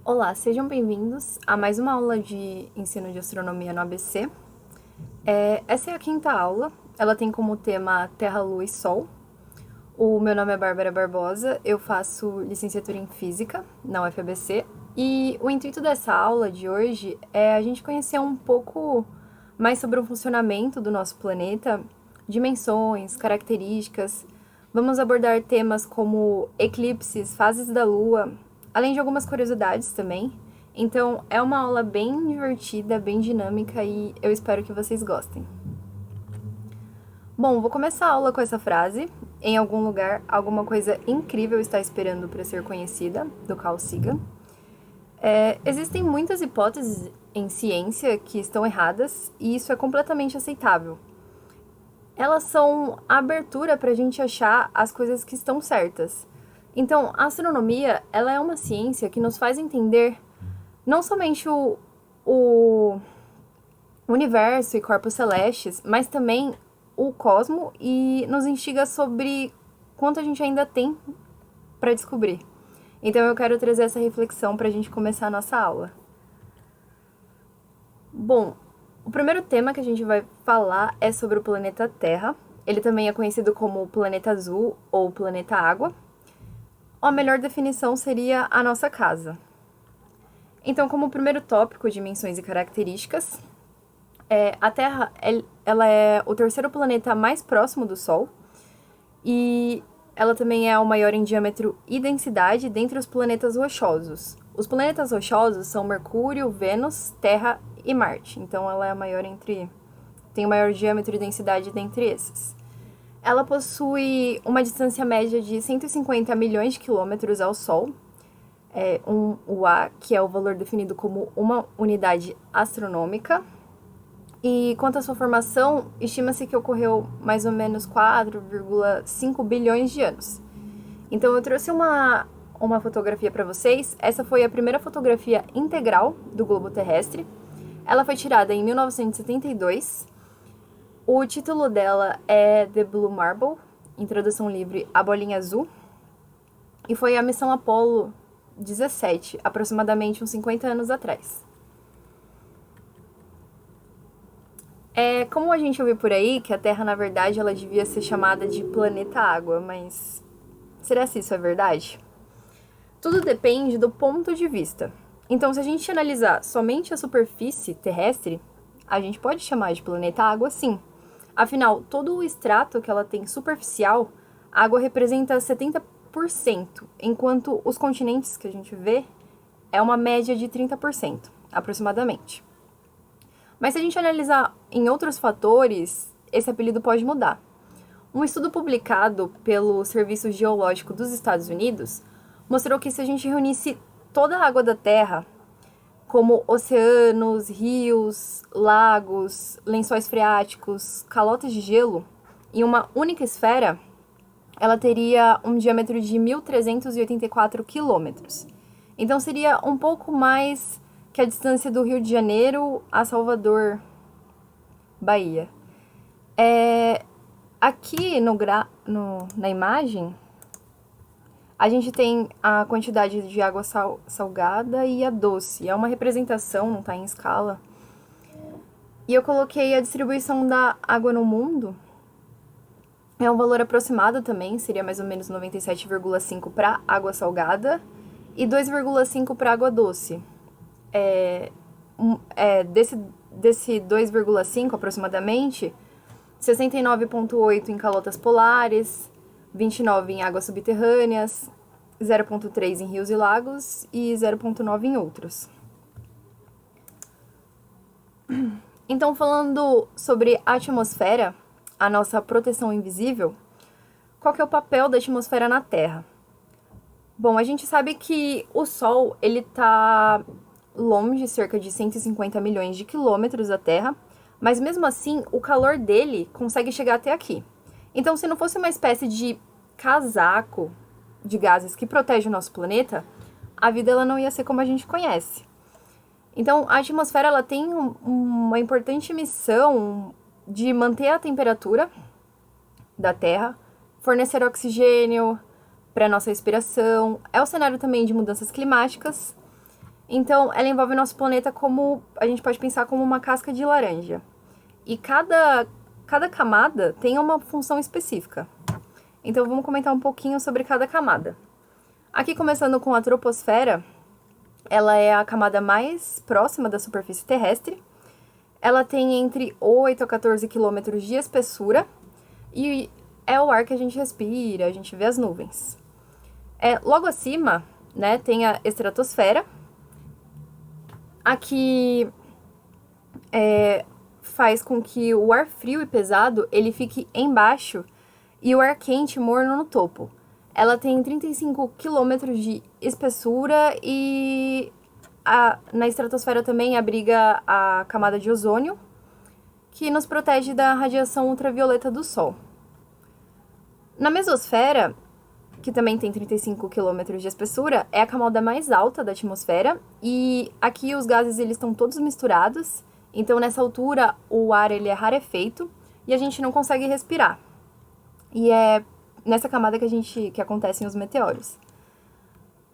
Olá, sejam bem-vindos a mais uma aula de ensino de astronomia no ABC. Essa é a quinta aula, ela tem como tema Terra, Lua e Sol. O meu nome é Bárbara Barbosa, eu faço licenciatura em Física na UFABC e o intuito dessa aula de hoje é a gente conhecer um pouco mais sobre o funcionamento do nosso planeta, dimensões, características. Vamos abordar temas como eclipses, fases da Lua, além de algumas curiosidades também. Então, é uma aula bem divertida, bem dinâmica e eu espero que vocês gostem. Bom, vou começar a aula com essa frase. Em algum lugar, alguma coisa incrível está esperando para ser conhecida, do Carl Sagan. Existem muitas hipóteses em ciência que estão erradas e isso é completamente aceitável. Elas são a abertura para a gente achar as coisas que estão certas. Então, a astronomia, ela é uma ciência que nos faz entender não somente o universo e corpos celestes, mas também o cosmo e nos instiga sobre quanto a gente ainda tem para descobrir. Então, eu quero trazer essa reflexão para a gente começar a nossa aula. Bom, o primeiro tema que a gente vai falar é sobre o planeta Terra. Ele também é conhecido como planeta azul ou planeta água. A melhor definição seria a nossa casa. Então, como primeiro tópico, dimensões e características, a Terra ela é o terceiro planeta mais próximo do Sol e ela também é o maior em diâmetro e densidade dentre os planetas rochosos. Os planetas rochosos são Mercúrio, Vênus, Terra e Marte. Então, ela é a maior tem o maior diâmetro e densidade dentre esses. Ela possui uma distância média de 150 milhões de quilômetros ao Sol, o A, que é o valor definido como uma unidade astronômica. E quanto à sua formação, estima-se que ocorreu mais ou menos 4,5 bilhões de anos. Então eu trouxe uma fotografia para vocês. Essa foi a primeira fotografia integral do globo terrestre. Ela foi tirada em 1972. O título dela é The Blue Marble, em tradução livre, A Bolinha Azul. E foi a missão Apollo 17, aproximadamente uns 50 anos atrás. Como a gente ouviu por aí, que a Terra, na verdade, ela devia ser chamada de planeta água, mas será que isso é verdade? Tudo depende do ponto de vista. Então, se a gente analisar somente a superfície terrestre, a gente pode chamar de planeta água, sim. Afinal, todo o extrato que ela tem superficial, a água representa 70%, enquanto os continentes que a gente vê é uma média de 30%, aproximadamente. Mas se a gente analisar em outros fatores, esse apelido pode mudar. Um estudo publicado pelo Serviço Geológico dos Estados Unidos mostrou que se a gente reunisse toda a água da Terra, como oceanos, rios, lagos, lençóis freáticos, calotas de gelo, em uma única esfera, ela teria um diâmetro de 1.384 quilômetros. Então seria um pouco mais que a distância do Rio de Janeiro a Salvador, Bahia. Aqui na imagem, a gente tem a quantidade de água salgada e a doce. É uma representação, não está em escala. E eu coloquei a distribuição da água no mundo. É um valor aproximado também, seria mais ou menos 97,5 para água salgada e 2,5 para água doce. Desse 2,5 aproximadamente, 69,8 em calotas polares, 29 em águas subterrâneas, 0,3 em rios e lagos e 0,9 em outros. Então, falando sobre a atmosfera, a nossa proteção invisível, qual que é o papel da atmosfera na Terra? Bom, a gente sabe que o Sol, ele está longe, cerca de 150 milhões de quilômetros da Terra, mas mesmo assim, o calor dele consegue chegar até aqui. Então, se não fosse uma espécie de casaco de gases que protege o nosso planeta, a vida ela não ia ser como a gente conhece. Então, a atmosfera ela tem uma importante missão de manter a temperatura da Terra, fornecer oxigênio para nossa respiração. É o cenário também de mudanças climáticas Então, ela envolve o nosso planeta como, a gente pode pensar como uma casca de laranja. E cada camada tem uma função específica. Então, vamos comentar um pouquinho sobre cada camada. Aqui, começando com a troposfera, ela é a camada mais próxima da superfície terrestre. Ela tem entre 8 a 14 quilômetros de espessura e é o ar que a gente respira, a gente vê as nuvens. Logo acima, né, tem a estratosfera. Aqui faz com que o ar frio e pesado ele fique embaixo e o ar quente morno no topo. Ela tem 35 quilômetros de espessura e na estratosfera também abriga a camada de ozônio, que nos protege da radiação ultravioleta do Sol. Na mesosfera, que também tem 35 quilômetros de espessura, é a camada mais alta da atmosfera, e aqui os gases eles estão todos misturados, então nessa altura o ar ele é rarefeito e a gente não consegue respirar. E é nessa camada que acontecem os meteoros.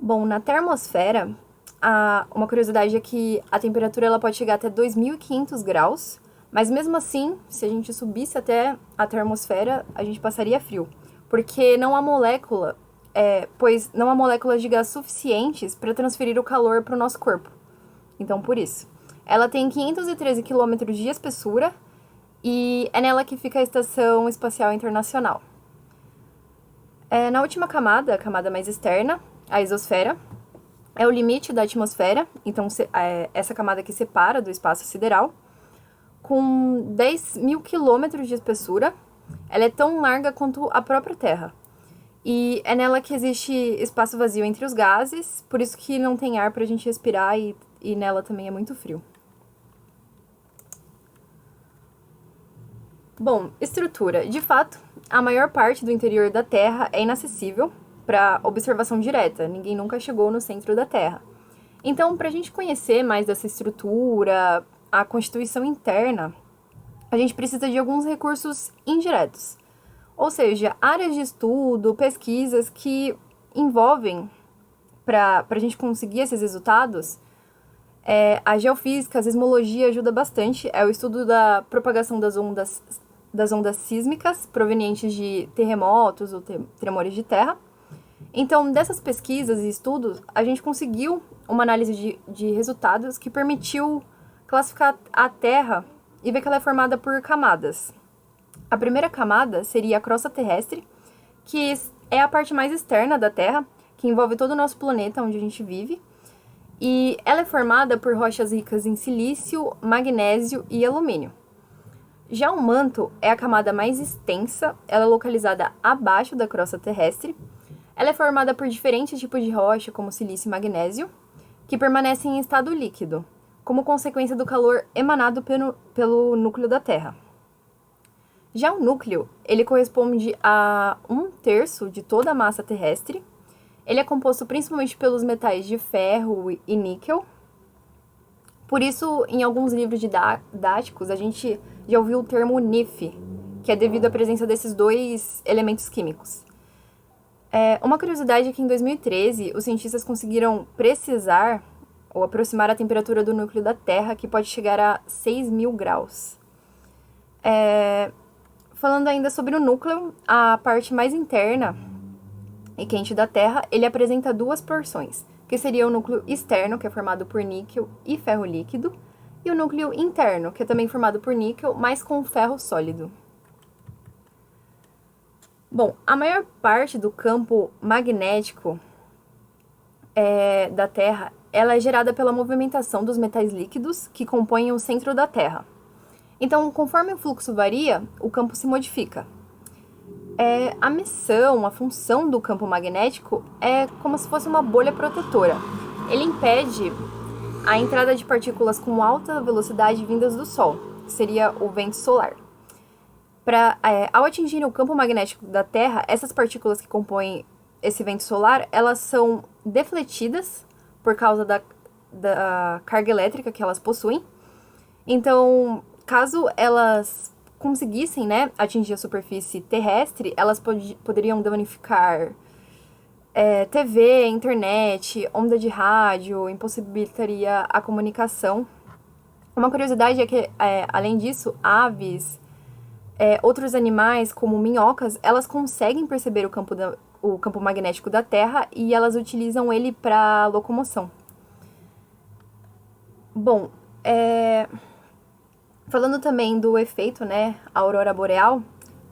Bom, na termosfera, uma curiosidade é que a temperatura ela pode chegar até 2.500 graus, mas mesmo assim, se a gente subisse até a termosfera, a gente passaria frio, porque não há pois não há moléculas de gás suficientes para transferir o calor para o nosso corpo. Então, por isso. Ela tem 513 quilômetros de espessura e é nela que fica a Estação Espacial Internacional. Na última camada, a camada mais externa, a exosfera, é o limite da atmosfera, então essa camada que separa do espaço sideral, com 10.000 quilômetros de espessura. Ela é tão larga quanto a própria Terra. E é nela que existe espaço vazio entre os gases, por isso que não tem ar para a gente respirar e nela também é muito frio. Bom, estrutura. De fato, a maior parte do interior da Terra é inacessível para observação direta. Ninguém nunca chegou no centro da Terra. Então, para a gente conhecer mais dessa estrutura, a constituição interna, a gente precisa de alguns recursos indiretos. Ou seja, áreas de estudo, pesquisas que envolvem, para a gente conseguir esses resultados, a geofísica, a sismologia ajuda bastante. É o estudo da propagação das ondas sísmicas provenientes de terremotos ou tremores de terra. Então, dessas pesquisas e estudos, a gente conseguiu uma análise de resultados que permitiu classificar a Terra e ver que ela é formada por camadas. A primeira camada seria a crosta terrestre, que é a parte mais externa da Terra, que envolve todo o nosso planeta onde a gente vive. E ela é formada por rochas ricas em silício, magnésio e alumínio. Já o manto é a camada mais extensa, ela é localizada abaixo da crosta terrestre. Ela é formada por diferentes tipos de rocha, como silício e magnésio, que permanecem em estado líquido, como consequência do calor emanado pelo núcleo da Terra. Já o núcleo, ele corresponde a 1/3 de toda a massa terrestre. Ele é composto principalmente pelos metais de ferro e níquel. Por isso, em alguns livros didáticos, a gente já ouviu o termo NIF, que é devido à presença desses dois elementos químicos. Uma curiosidade é que em 2013, os cientistas conseguiram precisar ou aproximar a temperatura do núcleo da Terra, que pode chegar a 6.000 graus. Falando ainda sobre o núcleo, a parte mais interna e quente da Terra, ele apresenta duas porções, que seria o núcleo externo, que é formado por níquel e ferro líquido, e o núcleo interno, que é também formado por níquel, mas com ferro sólido. Bom, a maior parte do campo magnético da Terra, ela é gerada pela movimentação dos metais líquidos que compõem o centro da Terra. Então, conforme o fluxo varia, o campo se modifica. A missão, a função do campo magnético é como se fosse uma bolha protetora. Ele impede a entrada de partículas com alta velocidade vindas do Sol, que seria o vento solar. Ao atingir o campo magnético da Terra, essas partículas que compõem esse vento solar, elas são defletidas por causa da carga elétrica que elas possuem. Então, caso elas conseguissem, atingir a superfície terrestre, elas poderiam danificar TV, internet, onda de rádio, impossibilitaria a comunicação. Uma curiosidade é que, além disso, aves, outros animais, como minhocas, elas conseguem perceber o campo magnético da Terra e elas utilizam ele para locomoção. Bom, falando também do efeito, né, a aurora boreal,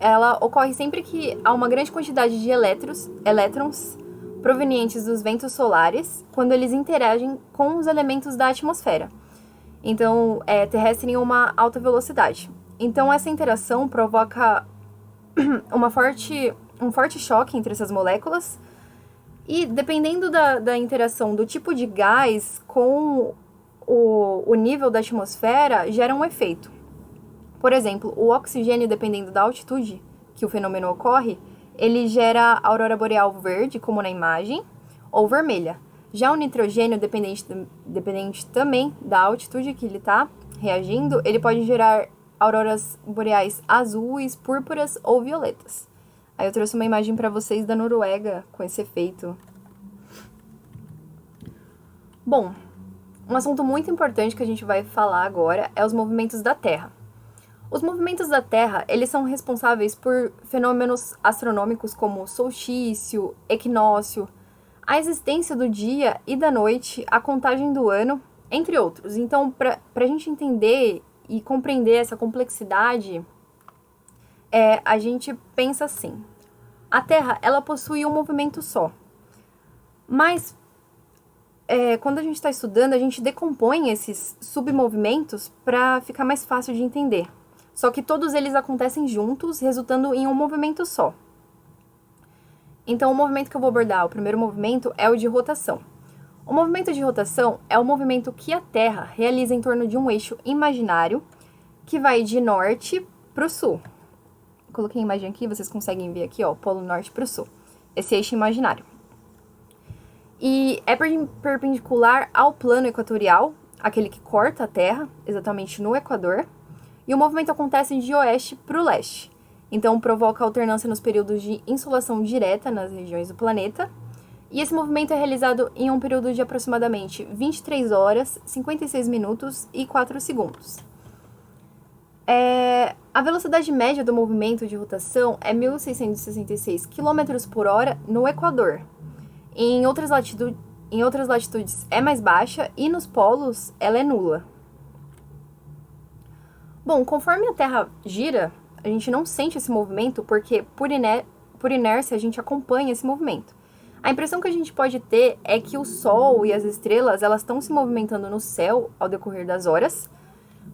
ela ocorre sempre que há uma grande quantidade de elétrons provenientes dos ventos solares quando eles interagem com os elementos da atmosfera. Então, terrestre em uma alta velocidade. Então, essa interação provoca um forte choque entre essas moléculas e, dependendo da interação do tipo de gás com o nível da atmosfera, gera um efeito. Por exemplo, o oxigênio, dependendo da altitude que o fenômeno ocorre, ele gera aurora boreal verde, como na imagem, ou vermelha. Já o nitrogênio, dependente também da altitude que ele está reagindo, ele pode gerar auroras boreais azuis, púrpuras ou violetas. Aí eu trouxe uma imagem para vocês da Noruega com esse efeito. Bom, um assunto muito importante que a gente vai falar agora é os movimentos da Terra. Os movimentos da Terra, eles são responsáveis por fenômenos astronômicos como solstício, equinócio, a existência do dia e da noite, a contagem do ano, entre outros. Então, para a gente entender e compreender essa complexidade, a gente pensa assim: a Terra, ela possui um movimento só, mas quando a gente está estudando, a gente decompõe esses submovimentos para ficar mais fácil de entender. Só que todos eles acontecem juntos, resultando em um movimento só. Então, o movimento que eu vou abordar, o primeiro movimento, é o de rotação. O movimento de rotação é o movimento que a Terra realiza em torno de um eixo imaginário que vai de norte para o sul. Coloquei a imagem aqui, vocês conseguem ver aqui, ó, o polo norte para o sul. Esse eixo imaginário. E é perpendicular ao plano equatorial, aquele que corta a Terra, exatamente no Equador. E o movimento acontece de oeste para o leste. Então, provoca alternância nos períodos de insolação direta nas regiões do planeta. E esse movimento é realizado em um período de aproximadamente 23 horas, 56 minutos e 4 segundos. A velocidade média do movimento de rotação é 1.666 km por hora no Equador. Em outras latitudes é mais baixa e nos polos ela é nula. Bom, conforme a Terra gira, a gente não sente esse movimento porque, por inércia, a gente acompanha esse movimento. A impressão que a gente pode ter é que o Sol e as estrelas elas estão se movimentando no céu ao decorrer das horas,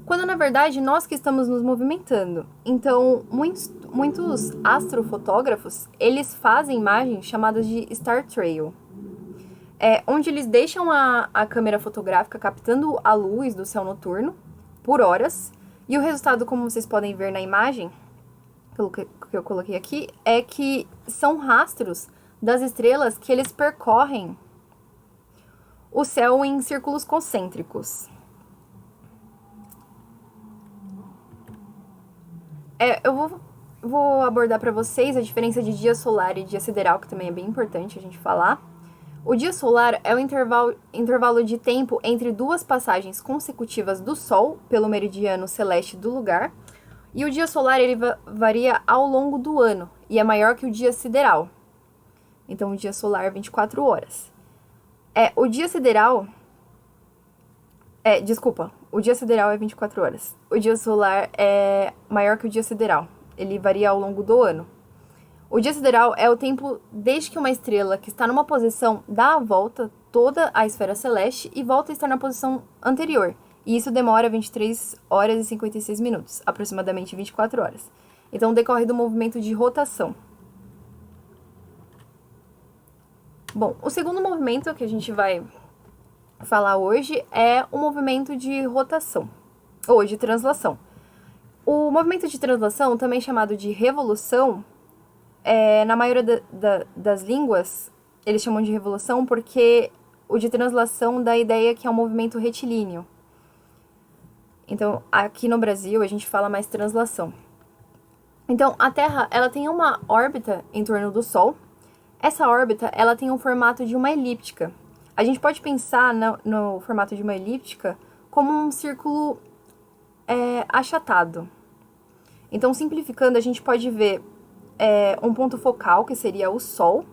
quando, na verdade, nós que estamos nos movimentando. Então, muitos astrofotógrafos, eles fazem imagens chamadas de Star Trail, onde eles deixam a câmera fotográfica captando a luz do céu noturno por horas. E o resultado, como vocês podem ver na imagem, que eu coloquei aqui, é que são rastros das estrelas que eles percorrem o céu em círculos concêntricos. Eu vou abordar para vocês a diferença de dia solar e dia sideral, que também é bem importante a gente falar. O dia solar é o intervalo de tempo entre duas passagens consecutivas do Sol pelo meridiano celeste do lugar, e o dia solar ele varia ao longo do ano e é maior que o dia sideral. Então, o dia solar é 24 horas. O dia sideral... o dia sideral é 24 horas. O dia solar é maior que o dia sideral. Ele varia ao longo do ano. O dia sideral é o tempo desde que uma estrela que está numa posição dá a volta toda a esfera celeste e volta a estar na posição anterior. E isso demora 23 horas e 56 minutos, aproximadamente 24 horas. Então, decorre do movimento de rotação. Bom, o segundo movimento que a gente vai falar hoje é o movimento de rotação, ou de translação. O movimento de translação, também chamado de revolução, na maioria das línguas, eles chamam de revolução porque o de translação dá a ideia que é um movimento retilíneo. Então, aqui no Brasil, a gente fala mais translação. Então, a Terra, ela tem uma órbita em torno do Sol. Essa órbita, ela tem um formato de uma elíptica. A gente pode pensar no formato de uma elíptica como um círculo achatado. Então, simplificando, a gente pode ver um ponto focal, que seria o Sol,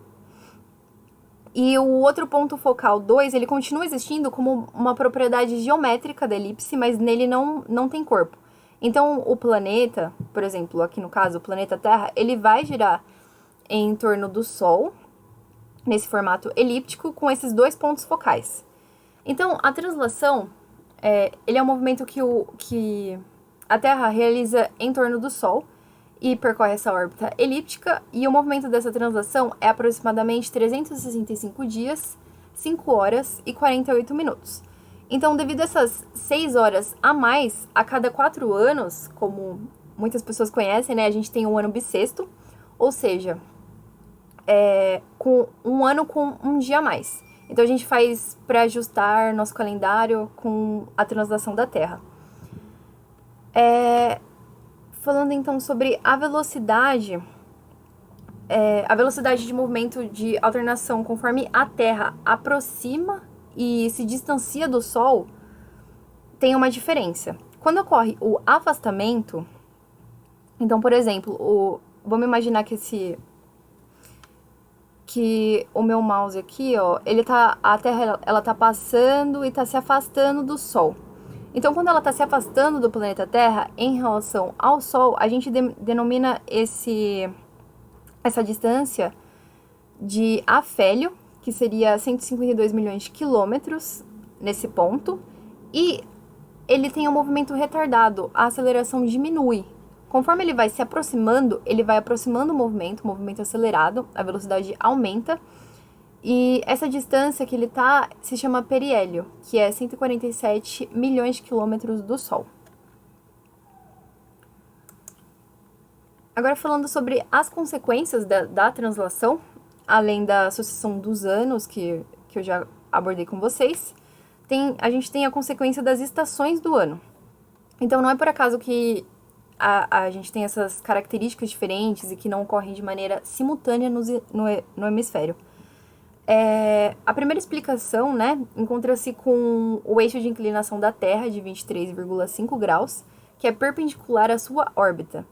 e o outro ponto focal 2, ele continua existindo como uma propriedade geométrica da elipse, mas nele não tem corpo. Então, o planeta, por exemplo, aqui no caso, o planeta Terra, ele vai girar em torno do Sol, nesse formato elíptico, com esses dois pontos focais. Então, a translação, ele é um movimento que a Terra realiza em torno do Sol e percorre essa órbita elíptica, e o movimento dessa translação é aproximadamente 365 dias, 5 horas e 48 minutos. Então, devido a essas 6 horas a mais, a cada 4 anos, como muitas pessoas conhecem, né, a gente tem um ano bissexto, ou seja, com um ano com um dia a mais. Então, a gente faz para ajustar nosso calendário com a translação da Terra. Falando então sobre a velocidade de movimento de alternação conforme a Terra aproxima e se distancia do Sol, tem uma diferença. Quando ocorre o afastamento, então, por exemplo, vamos imaginar que o meu mouse aqui, ó, a Terra ela tá passando e tá se afastando do Sol. Então, quando ela está se afastando do planeta Terra em relação ao Sol, a gente denomina essa distância de afélio, que seria 152 milhões de quilômetros nesse ponto, e ele tem um movimento retardado, a aceleração diminui. Conforme ele vai se aproximando, ele vai aproximando o movimento acelerado, a velocidade aumenta, e essa distância que ele tá se chama periélio, que é 147 milhões de quilômetros do Sol. Agora, falando sobre as consequências da translação, além da sucessão dos anos, que eu já abordei com vocês, a gente tem a consequência das estações do ano. Então, não é por acaso que a gente tem essas características diferentes e que não ocorrem de maneira simultânea no hemisfério. A primeira explicação, né, encontra-se com o eixo de inclinação da Terra de 23,5 graus, que é perpendicular à sua órbita.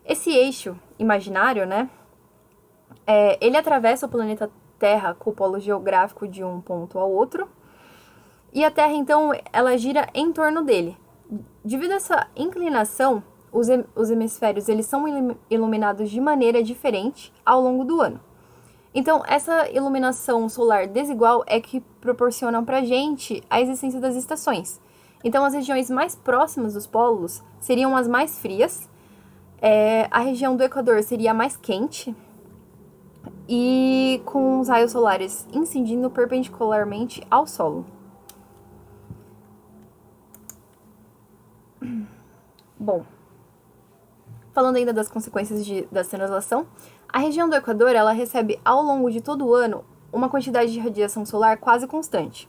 Esse eixo imaginário, né, ele atravessa o planeta Terra com o polo geográfico de um ponto ao outro, e a Terra, então, ela gira em torno dele. Devido a essa inclinação, os hemisférios eles são iluminados de maneira diferente ao longo do ano. Então, essa iluminação solar desigual é que proporciona pra gente a existência das estações. Então, as regiões mais próximas dos polos seriam as mais frias, a região do Equador seria a mais quente, e com os raios solares incidindo perpendicularmente ao solo. Bom, falando ainda das consequências da translação, a região do Equador ela recebe ao longo de todo o ano uma quantidade de radiação solar quase constante.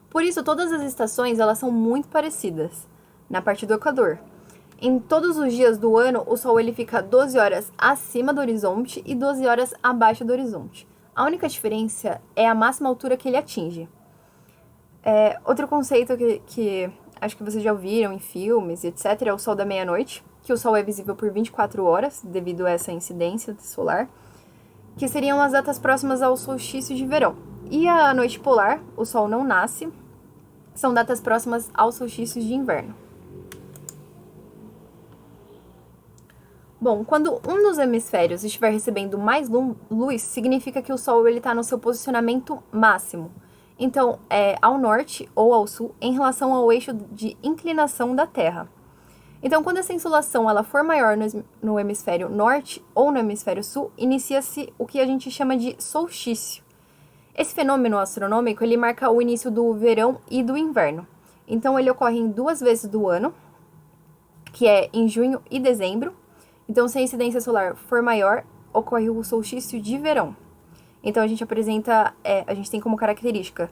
Por isso, todas as estações elas são muito parecidas na parte do Equador. Em todos os dias do ano, o Sol ele fica 12 horas acima do horizonte e 12 horas abaixo do horizonte. A única diferença é a máxima altura que ele atinge. Outro conceito que acho que vocês já ouviram em filmes, etc., é o Sol da meia-noite, que o Sol é visível por 24 horas, devido a essa incidência solar, que seriam as datas próximas ao solstício de verão. E a noite polar, o Sol não nasce, são datas próximas aos solstícios de inverno. Bom, quando um dos hemisférios estiver recebendo mais luz, significa que o Sol está no seu posicionamento máximo. Então, é ao norte ou ao sul em relação ao eixo de inclinação da Terra. Então, quando essa insolação ela for maior no hemisfério norte ou no hemisfério sul, inicia-se o que a gente chama de solstício. Esse fenômeno astronômico ele marca o início do verão e do inverno. Então, ele ocorre em 2 vezes do ano, que é em junho e dezembro. Então, se a incidência solar for maior, ocorre o solstício de verão. Então, a gente tem como característica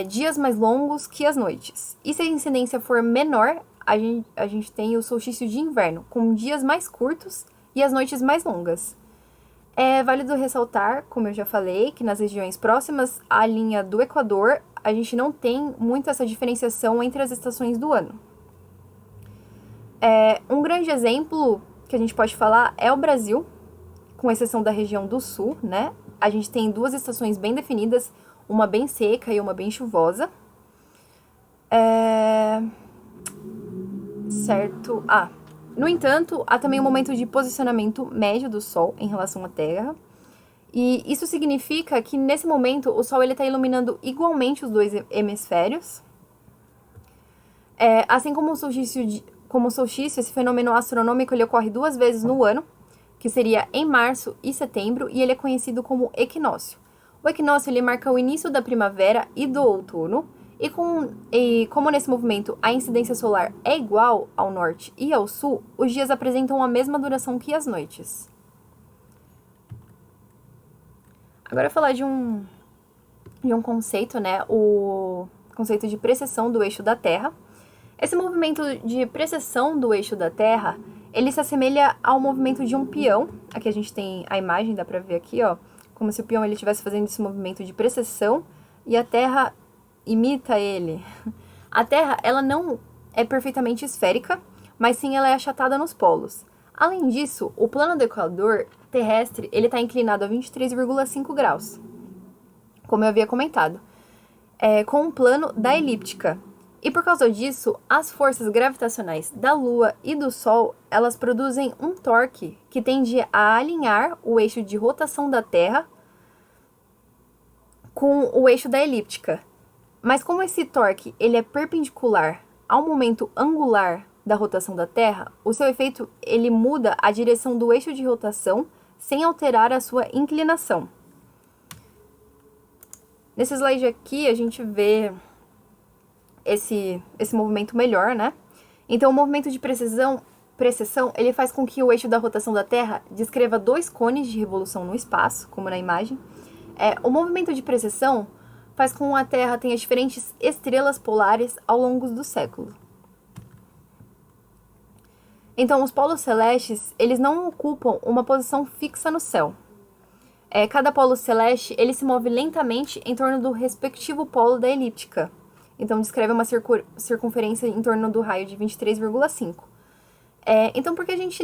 dias mais longos que as noites. E se a incidência for menor, a gente tem o solstício de inverno, com dias mais curtos e as noites mais longas. É válido ressaltar, como eu já falei, que nas regiões próximas à linha do Equador, a gente não tem muito essa diferenciação entre as estações do ano. Um grande exemplo que a gente pode falar é o Brasil, com exceção da região do sul, né? A gente tem duas estações bem definidas, uma bem seca e uma bem chuvosa. Certo. No entanto, há também um momento de posicionamento médio do Sol em relação à Terra. E isso significa que, nesse momento, o Sol está iluminando igualmente os dois hemisférios. Assim como o solstício, esse fenômeno astronômico ele ocorre 2 vezes no ano, que seria em março e setembro, e ele é conhecido como equinócio. O equinócio ele marca o início da primavera e do outono, e como nesse movimento a incidência solar é igual ao norte e ao sul, os dias apresentam a mesma duração que as noites. Agora eu vou falar de um conceito, né? O conceito de precessão do eixo da Terra. Esse movimento de precessão do eixo da Terra, ele se assemelha ao movimento de um peão. Aqui a gente tem a imagem, dá pra ver aqui, ó, como se o peão ele estivesse fazendo esse movimento de precessão e a Terra imita ele. A Terra, ela não é perfeitamente esférica, mas sim ela é achatada nos polos. Além disso, o plano do Equador terrestre, ele está inclinado a 23,5 graus, como eu havia comentado, com um plano da elíptica. E por causa disso, as forças gravitacionais da Lua e do Sol, elas produzem um torque que tende a alinhar o eixo de rotação da Terra com o eixo da elíptica. Mas como esse torque ele é perpendicular ao momento angular da rotação da Terra, o seu efeito ele muda a direção do eixo de rotação sem alterar a sua inclinação. Nesse slide aqui a gente vê esse movimento melhor, né? Então o movimento de precessão ele faz com que o eixo da rotação da Terra descreva 2 cones de revolução no espaço, como na imagem. O movimento de precessão faz com que a Terra tenha diferentes estrelas polares ao longo do século. Então, os polos celestes, eles não ocupam uma posição fixa no céu. Cada polo celeste, ele se move lentamente em torno do respectivo polo da elíptica. Então, descreve uma circunferência em torno do raio de 23,5. Então, por que a gente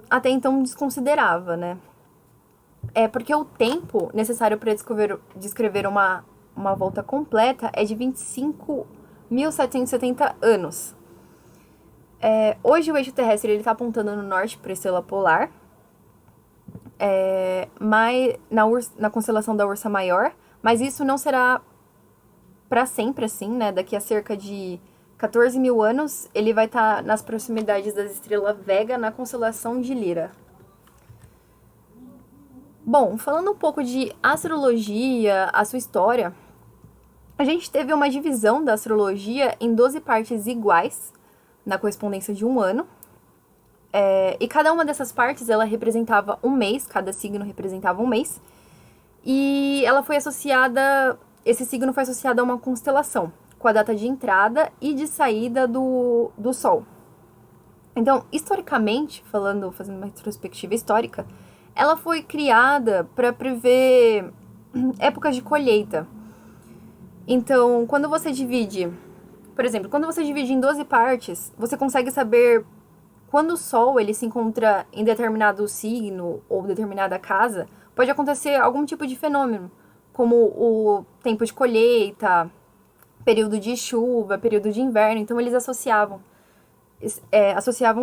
até então desconsiderava, né? Porque o tempo necessário para descrever uma volta completa é de 25.770 anos. Hoje o eixo terrestre está apontando no norte para a estrela polar, mas na constelação da Ursa Maior, mas isso não será para sempre assim, né? Daqui a cerca de 14 mil anos ele vai estar nas proximidades da estrela Vega na constelação de Lira. Bom, falando um pouco de astrologia, a sua história, a gente teve uma divisão da astrologia em 12 partes iguais, na correspondência de um ano. E cada uma dessas partes, ela representava um mês, cada signo representava um mês. E ela foi associada, esse signo foi associado a uma constelação, com a data de entrada e de saída do Sol. Então, historicamente, fazendo uma retrospectiva histórica, ela foi criada para prever épocas de colheita. Então, quando você divide, por exemplo, quando você divide em 12 partes, você consegue saber quando o Sol ele se encontra em determinado signo ou determinada casa, pode acontecer algum tipo de fenômeno, como o tempo de colheita, período de chuva, período de inverno. Então, eles associavam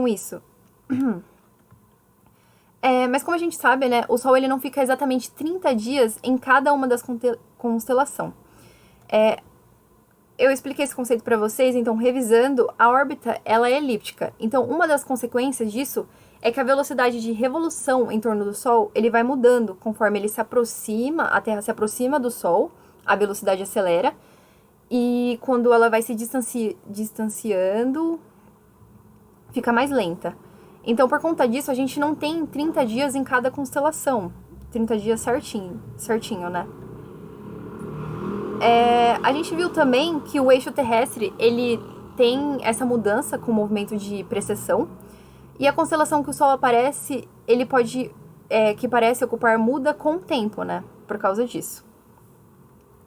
isso. Mas como a gente sabe, né, o Sol ele não fica exatamente 30 dias em cada uma das constelações. Eu expliquei esse conceito para vocês, então, revisando, a órbita ela é elíptica. Então, uma das consequências disso é que a velocidade de revolução em torno do Sol ele vai mudando conforme ele se aproxima, a Terra se aproxima do Sol, a velocidade acelera, e quando ela vai se distanciando, fica mais lenta. Então, por conta disso, a gente não tem 30 dias em cada constelação. 30 dias certinho, né? A gente viu também que o eixo terrestre, ele tem essa mudança com o movimento de precessão. E a constelação que o Sol aparece, ele pode que parece ocupar muda com o tempo, né? Por causa disso.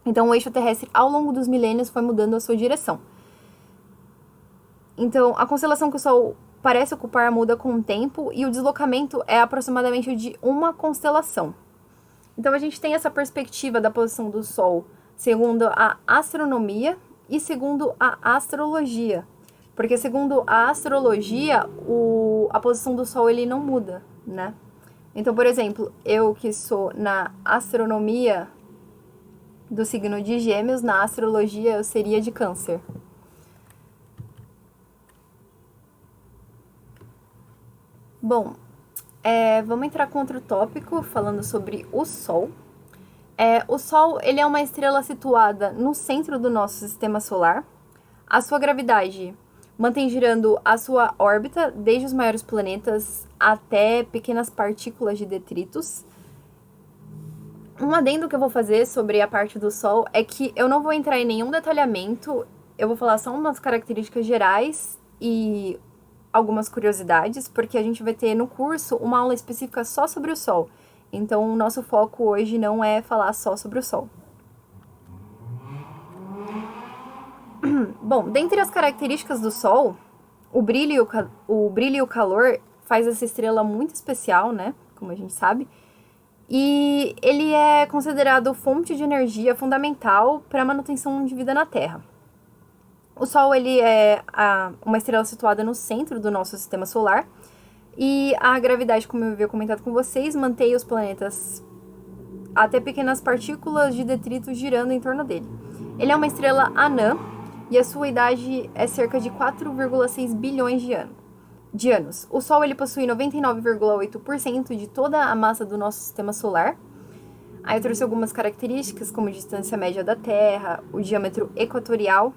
Então, o eixo terrestre, ao longo dos milênios, foi mudando a sua direção. Então, a constelação que o Sol parece ocupar muda com o tempo e o deslocamento é aproximadamente de uma constelação. Então, a gente tem essa perspectiva da posição do Sol segundo a astronomia e segundo a astrologia. Porque, segundo a astrologia, a posição do Sol ele não muda, né? Então, por exemplo, eu que sou na astronomia do signo de Gêmeos, na astrologia eu seria de Câncer. Bom, vamos entrar com outro tópico, falando sobre o Sol. O Sol ele é uma estrela situada no centro do nosso sistema solar. A sua gravidade mantém girando a sua órbita, desde os maiores planetas até pequenas partículas de detritos. Um adendo que eu vou fazer sobre a parte do Sol é que eu não vou entrar em nenhum detalhamento, eu vou falar só umas características gerais e algumas curiosidades, porque a gente vai ter no curso uma aula específica só sobre o Sol. Então, o nosso foco hoje não é falar só sobre o Sol. Bom, dentre as características do Sol, o brilho e o calor faz essa estrela muito especial, né? Como a gente sabe. E ele é considerado fonte de energia fundamental para a manutenção de vida na Terra. O Sol ele é uma estrela situada no centro do nosso sistema solar e a gravidade, como eu havia comentado com vocês, mantém os planetas até pequenas partículas de detrito girando em torno dele. Ele é uma estrela anã e a sua idade é cerca de 4,6 bilhões de anos. O Sol ele possui 99,8% de toda a massa do nosso sistema solar. Aí eu trouxe algumas características, como a distância média da Terra, o diâmetro equatorial,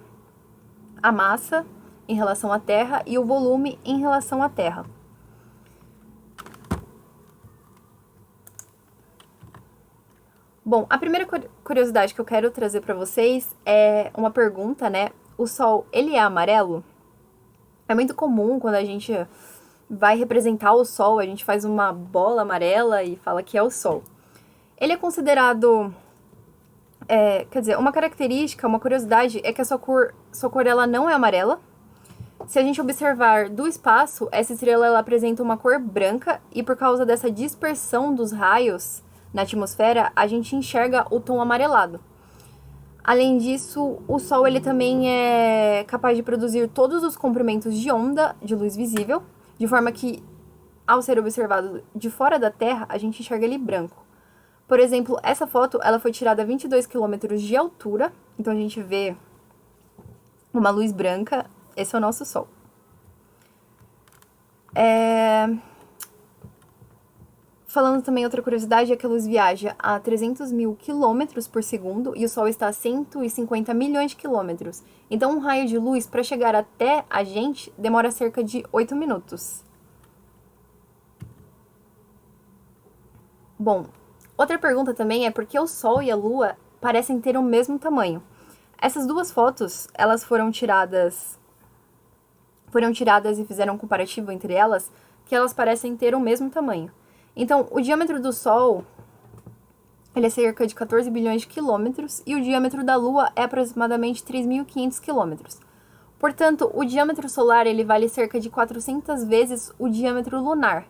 a massa em relação à Terra e o volume em relação à Terra. Bom, a primeira curiosidade que eu quero trazer para vocês é uma pergunta, né? O Sol, ele é amarelo? É muito comum quando a gente vai representar o Sol, a gente faz uma bola amarela e fala que é o Sol. Ele é considerado... uma característica, uma curiosidade é que a sua cor ela não é amarela. Se a gente observar do espaço, essa estrela ela apresenta uma cor branca e por causa dessa dispersão dos raios na atmosfera, a gente enxerga o tom amarelado. Além disso, o Sol ele também é capaz de produzir todos os comprimentos de onda de luz visível, de forma que, ao ser observado de fora da Terra, a gente enxerga ele branco. Por exemplo, essa foto ela foi tirada a 22 quilômetros de altura, então a gente vê uma luz branca, esse é o nosso Sol. Falando também outra curiosidade é que a luz viaja a 300 mil quilômetros por segundo e o Sol está a 150 milhões de quilômetros. Então, um raio de luz para chegar até a gente demora cerca de 8 minutos. Bom, outra pergunta também é por que o Sol e a Lua parecem ter o mesmo tamanho. Essas duas fotos, elas foram tiradas e fizeram um comparativo entre elas, que elas parecem ter o mesmo tamanho. Então, o diâmetro do Sol ele é cerca de 14 bilhões de quilômetros e o diâmetro da Lua é aproximadamente 3.500 quilômetros. Portanto, o diâmetro solar ele vale cerca de 400 vezes o diâmetro lunar.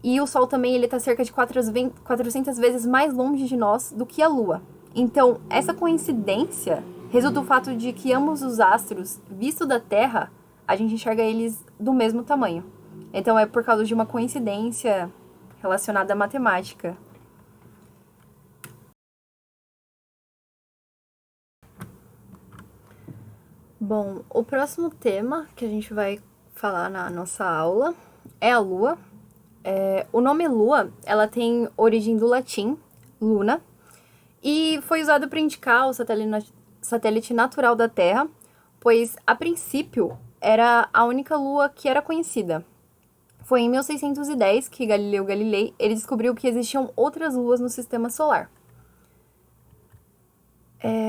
E o Sol também ele está cerca de 400 vezes mais longe de nós do que a Lua. Então, essa coincidência resulta do fato de que ambos os astros, visto da Terra, a gente enxerga eles do mesmo tamanho. Então, é por causa de uma coincidência relacionada à matemática. Bom, o próximo tema que a gente vai falar na nossa aula é a Lua. O nome Lua, ela tem origem do latim, luna, e foi usado para indicar o satélite natural da Terra, pois, a princípio, era a única lua que era conhecida. Foi em 1610 que Galileu Galilei ele descobriu que existiam outras luas no sistema solar.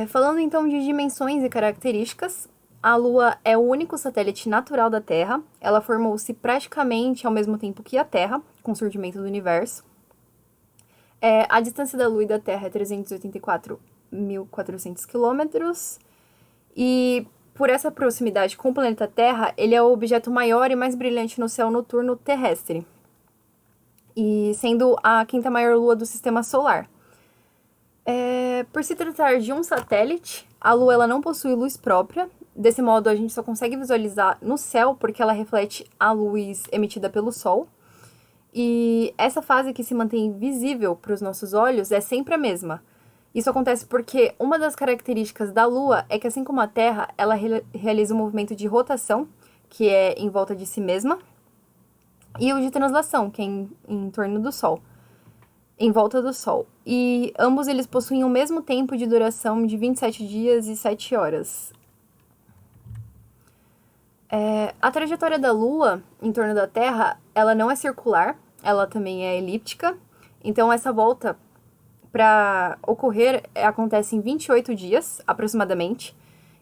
Falando então de dimensões e características, a Lua é o único satélite natural da Terra. Ela formou-se praticamente ao mesmo tempo que a Terra, com o surgimento do universo. A distância da Lua e da Terra é 384.400 quilômetros. E por essa proximidade com o planeta Terra, ele é o objeto maior e mais brilhante no céu noturno terrestre. E sendo a quinta maior lua do sistema solar. Por se tratar de um satélite, a Lua ela não possui luz própria. Desse modo, a gente só consegue visualizar no céu porque ela reflete a luz emitida pelo Sol. E essa fase que se mantém visível para os nossos olhos é sempre a mesma. Isso acontece porque uma das características da Lua é que, assim como a Terra, ela realiza um movimento de rotação, que é em volta de si mesma, e o de translação, que é em torno do Sol, em volta do Sol. E ambos eles possuem o mesmo tempo de duração de 27 dias e 7 horas. A trajetória da Lua em torno da Terra, ela não é circular, ela também é elíptica. Então, essa volta, para ocorrer, acontece em 28 dias, aproximadamente.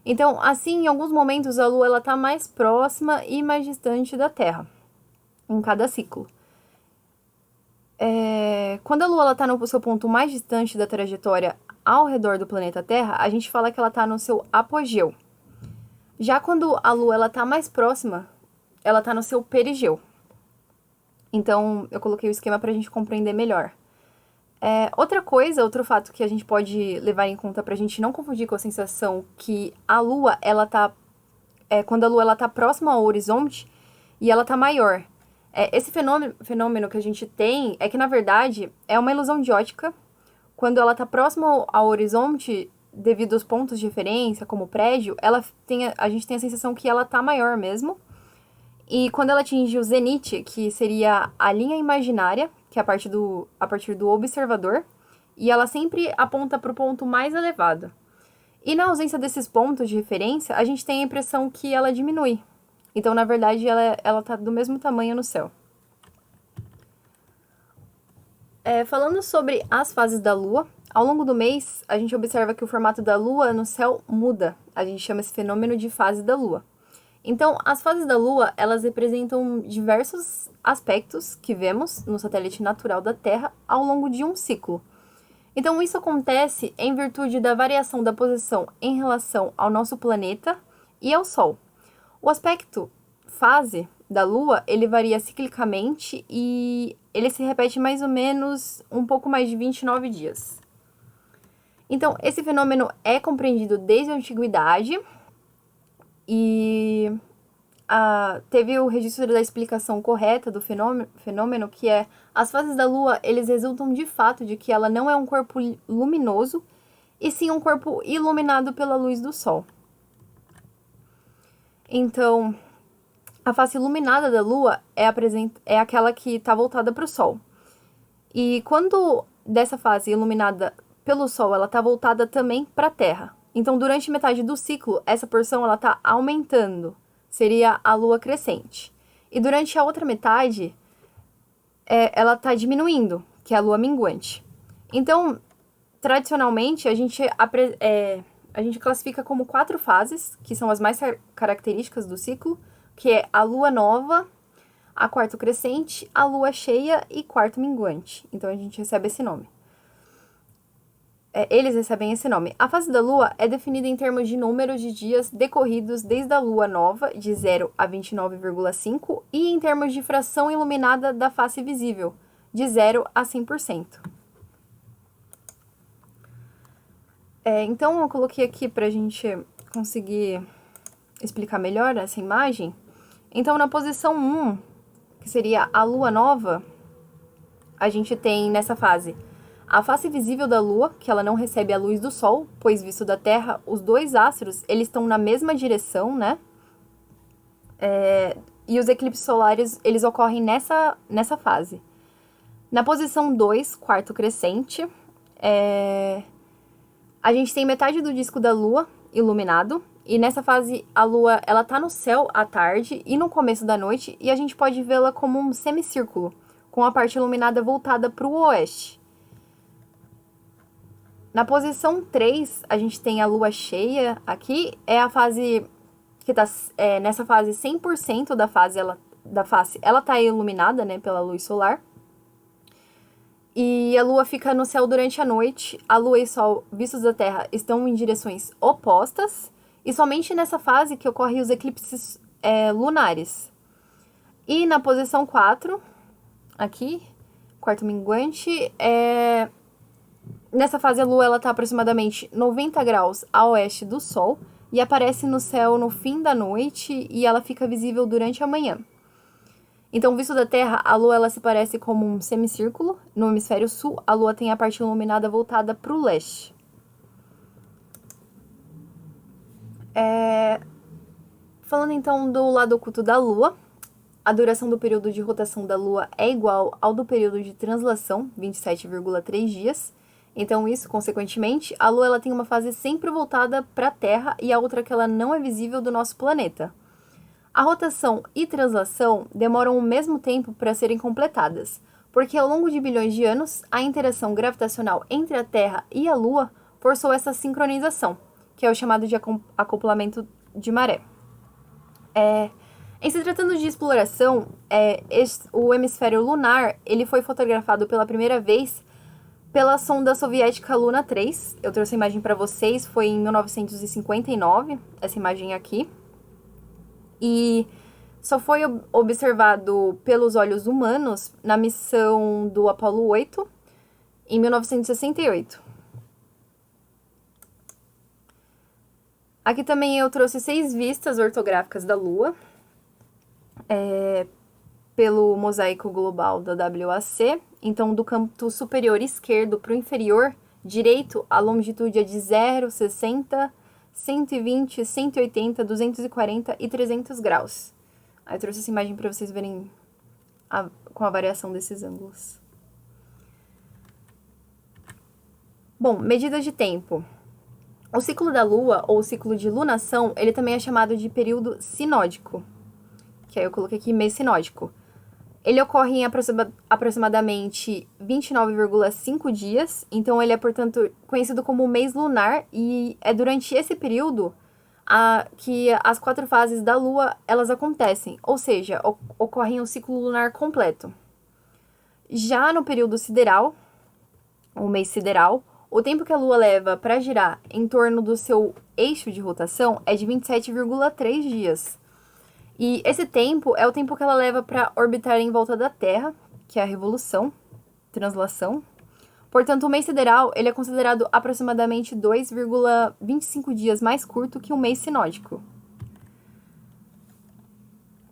Então, assim, em alguns momentos, a Lua está mais próxima e mais distante da Terra, em cada ciclo. Quando a Lua está no seu ponto mais distante da trajetória ao redor do planeta Terra, a gente fala que ela está no seu apogeu. Já quando a Lua está mais próxima, ela está no seu perigeu. Então, eu coloquei o esquema para a gente compreender melhor. Outro fato que a gente pode levar em conta para a gente não confundir com a sensação que a Lua, quando a Lua está próxima ao horizonte e ela está maior. Esse fenômeno que a gente tem é que, na verdade, é uma ilusão de ótica. Quando ela está próxima ao horizonte, devido aos pontos de referência, como o prédio, a gente tem a sensação que ela está maior mesmo. E quando ela atinge o zenite, que seria a linha imaginária, que é a partir do observador, e ela sempre aponta para o ponto mais elevado. E na ausência desses pontos de referência, a gente tem a impressão que ela diminui. Então, na verdade, ela está do mesmo tamanho no céu. Falando sobre as fases da Lua, ao longo do mês, a gente observa que o formato da Lua no céu muda. A gente chama esse fenômeno de fase da Lua. Então, as fases da Lua, elas representam diversos aspectos que vemos no satélite natural da Terra ao longo de um ciclo. Então, isso acontece em virtude da variação da posição em relação ao nosso planeta e ao Sol. O aspecto fase da Lua, ele varia ciclicamente e ele se repete mais ou menos um pouco mais de 29 dias. Então, esse fenômeno é compreendido desde a antiguidade e teve o registro da explicação correta do fenômeno, que é as fases da Lua, eles resultam de fato de que ela não é um corpo luminoso, e sim um corpo iluminado pela luz do Sol. Então, a face iluminada da Lua é aquela que está voltada para o Sol. E quando dessa fase iluminada pelo Sol, ela está voltada também para a Terra. Então, durante metade do ciclo, essa porção está aumentando. Seria a Lua crescente. E durante a outra metade, ela está diminuindo, que é a Lua minguante. Então, tradicionalmente, a gente classifica como 4 fases, que são as mais características do ciclo, que é a Lua nova, a quarto crescente, a Lua cheia e quarto minguante. Então, a gente recebe esse nome. Eles recebem esse nome. A fase da Lua é definida em termos de números de dias decorridos desde a Lua nova, de 0 a 29,5, e em termos de fração iluminada da face visível, de 0 a 100%. Então, eu coloquei aqui para a gente conseguir explicar melhor essa imagem. Então, na posição 1, que seria a Lua nova, a gente tem nessa fase a face visível da Lua, que ela não recebe a luz do Sol, pois visto da Terra, os dois astros, eles estão na mesma direção, né? E os eclipses solares, eles ocorrem nessa fase. Na posição 2, quarto crescente, a gente tem metade do disco da Lua iluminado, e nessa fase a Lua, ela tá no céu à tarde e no começo da noite, e a gente pode vê-la como um semicírculo, com a parte iluminada voltada para o oeste. Na posição 3, a gente tem a Lua cheia. Aqui é a fase que tá nessa fase 100% da face, ela tá iluminada, né, pela luz solar. E a Lua fica no céu durante a noite. A Lua e o Sol, vistos da Terra, estão em direções opostas. E somente nessa fase que ocorrem os eclipses lunares. E na posição 4, aqui, quarto minguante, nessa fase a Lua está aproximadamente 90 graus a oeste do Sol e aparece no céu no fim da noite e ela fica visível durante a manhã. Então, visto da Terra, a Lua ela se parece como um semicírculo. No hemisfério sul, a Lua tem a parte iluminada voltada para o leste. Falando então do lado oculto da Lua, a duração do período de rotação da Lua é igual ao do período de translação, 27,3 dias. Então, isso, consequentemente, a Lua ela tem uma fase sempre voltada para a Terra e a outra que ela não é visível do nosso planeta. A rotação e translação demoram o mesmo tempo para serem completadas, porque ao longo de bilhões de anos, a interação gravitacional entre a Terra e a Lua forçou essa sincronização, que é o chamado de acoplamento de maré. Em se tratando de exploração, o hemisfério lunar ele foi fotografado pela primeira vez pela sonda soviética Luna 3. Eu trouxe a imagem para vocês, foi em 1959, essa imagem aqui. E só foi observado pelos olhos humanos na missão do Apollo 8, em 1968. Aqui também eu trouxe 6 vistas ortográficas da Lua, pelo mosaico global da WAC. Então, do canto superior esquerdo para o inferior direito, a longitude é de 0, 60, 120, 180, 240 e 300 graus. Aí eu trouxe essa imagem para vocês verem com a variação desses ângulos. Bom, medidas de tempo. O ciclo da Lua, ou o ciclo de lunação, ele também é chamado de período sinódico, que aí eu coloquei aqui mês sinódico. Ele ocorre em aproximadamente 29,5 dias, então ele é, portanto, conhecido como mês lunar, e é durante esse período que as 4 fases da Lua elas acontecem, ou seja, ocorre um ciclo lunar completo. Já no período sideral, o mês sideral, o tempo que a Lua leva para girar em torno do seu eixo de rotação é de 27,3 dias. E esse tempo é o tempo que ela leva para orbitar em volta da Terra, que é a revolução, translação. Portanto, o mês sideral ele é considerado aproximadamente 2,25 dias mais curto que o mês sinódico.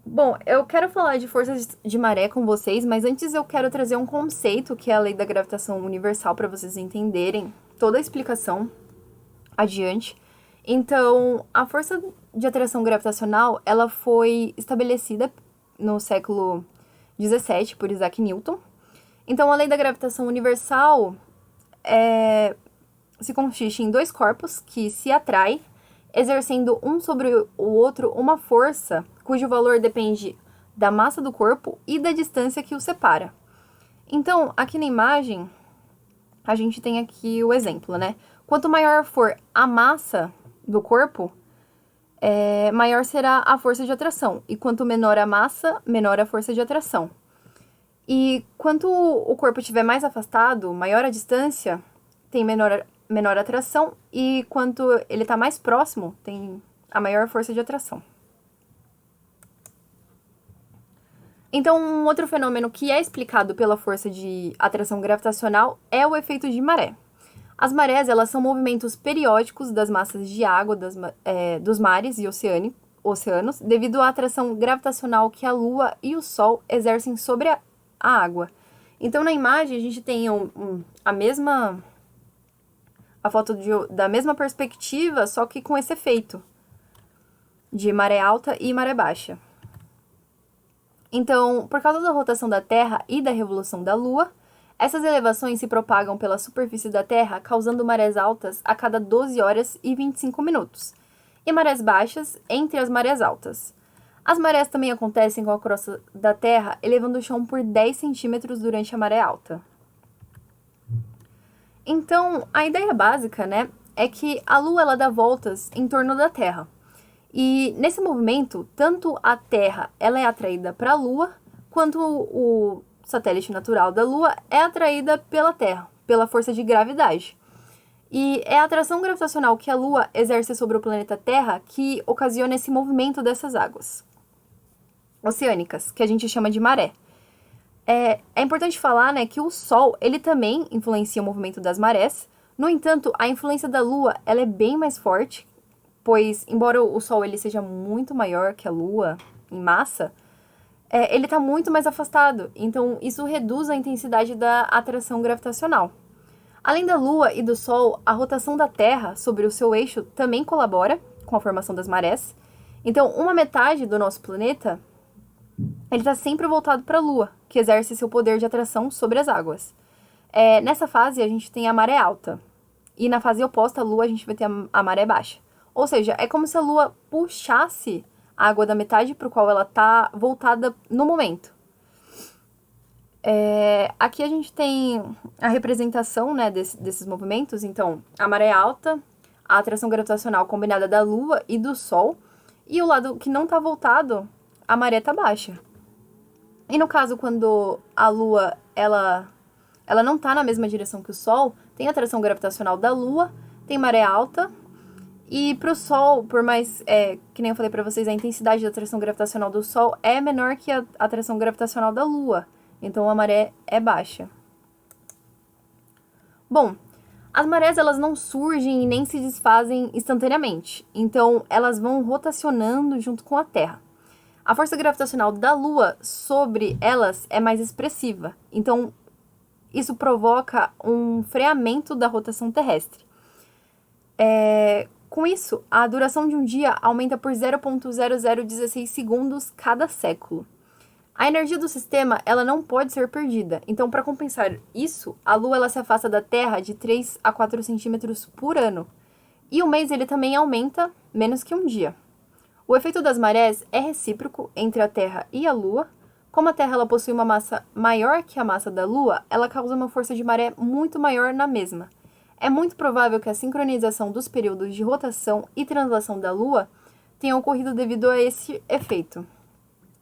Bom, eu quero falar de forças de maré com vocês, mas antes eu quero trazer um conceito que é a lei da gravitação universal para vocês entenderem toda a explicação adiante. Então, a força de atração gravitacional, ela foi estabelecida no século XVII por Isaac Newton. Então, a lei da gravitação universal se consiste em 2 corpos que se atraem, exercendo um sobre o outro uma força cujo valor depende da massa do corpo e da distância que o separa. Então, aqui na imagem, a gente tem aqui o exemplo, né? Quanto maior for a massa do corpo, maior será a força de atração. E quanto menor a massa, menor a força de atração. E quanto o corpo estiver mais afastado, maior a distância, tem menor atração. E quanto ele está mais próximo, tem a maior força de atração. Então, um outro fenômeno que é explicado pela força de atração gravitacional é o efeito de maré. As marés, elas são movimentos periódicos das massas de água dos mares e oceanos, devido à atração gravitacional que a Lua e o Sol exercem sobre a água. Então, na imagem, a gente tem a foto da mesma perspectiva, só que com esse efeito de maré alta e maré baixa. Então, por causa da rotação da Terra e da revolução da Lua, essas elevações se propagam pela superfície da Terra, causando marés altas a cada 12 horas e 25 minutos, e marés baixas entre as marés altas. As marés também acontecem com a crosta da Terra, elevando o chão por 10 centímetros durante a maré alta. Então, a ideia básica, né, é que a Lua ela dá voltas em torno da Terra. E nesse movimento, tanto a Terra ela é atraída para a Lua, quanto satélite natural da Lua, é atraída pela Terra, pela força de gravidade. E é a atração gravitacional que a Lua exerce sobre o planeta Terra que ocasiona esse movimento dessas águas oceânicas, que a gente chama de maré. É importante falar, né, que o Sol, ele também influencia o movimento das marés. No entanto, a influência da Lua, ela é bem mais forte, pois, embora o Sol ele seja muito maior que a Lua em massa, ele está muito mais afastado. Então, isso reduz a intensidade da atração gravitacional. Além da Lua e do Sol, a rotação da Terra sobre o seu eixo também colabora com a formação das marés. Então, uma metade do nosso planeta ele está sempre voltado para a Lua, que exerce seu poder de atração sobre as águas. Nessa fase, a gente tem a maré alta. E na fase oposta à Lua, a gente vai ter a maré baixa. Ou seja, é como se a Lua puxasse a água da metade para o qual ela está voltada no momento. Aqui a gente tem a representação, né, desses movimentos. Então, a maré alta, a atração gravitacional combinada da Lua e do Sol. E o lado que não está voltado, a maré está baixa. E no caso, quando a Lua ela não está na mesma direção que o Sol, tem a atração gravitacional da Lua, tem maré alta, e para o Sol, por mais, que nem eu falei para vocês, a intensidade da atração gravitacional do Sol é menor que a atração gravitacional da Lua, então a maré é baixa. Bom, as marés elas não surgem e nem se desfazem instantaneamente, então elas vão rotacionando junto com a Terra. A força gravitacional da Lua sobre elas é mais expressiva, então isso provoca um freamento da rotação terrestre. Com isso, a duração de um dia aumenta por 0,0016 segundos cada século. A energia do sistema ela não pode ser perdida, então para compensar isso, a Lua ela se afasta da Terra de 3 a 4 centímetros por ano. E o mês ele também aumenta menos que um dia. O efeito das marés é recíproco entre a Terra e a Lua. Como a Terra ela possui uma massa maior que a massa da Lua, ela causa uma força de maré muito maior na mesma. É muito provável que a sincronização dos períodos de rotação e translação da Lua tenha ocorrido devido a esse efeito.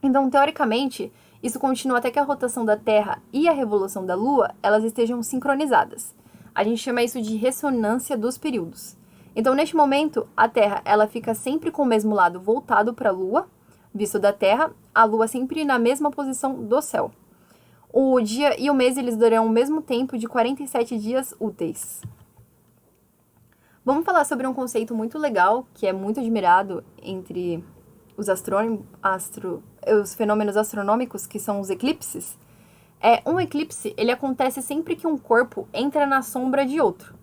Então, teoricamente, isso continua até que a rotação da Terra e a revolução da Lua elas estejam sincronizadas. A gente chama isso de ressonância dos períodos. Então, neste momento, a Terra ela fica sempre com o mesmo lado voltado para a Lua, visto da Terra, a Lua sempre na mesma posição do céu. O dia e o mês eles durarão o mesmo tempo de 47 dias úteis. Vamos falar sobre um conceito muito legal, que é muito admirado entre os os fenômenos astronômicos, que são os eclipses. Um eclipse ele acontece sempre que um corpo entra na sombra de outro.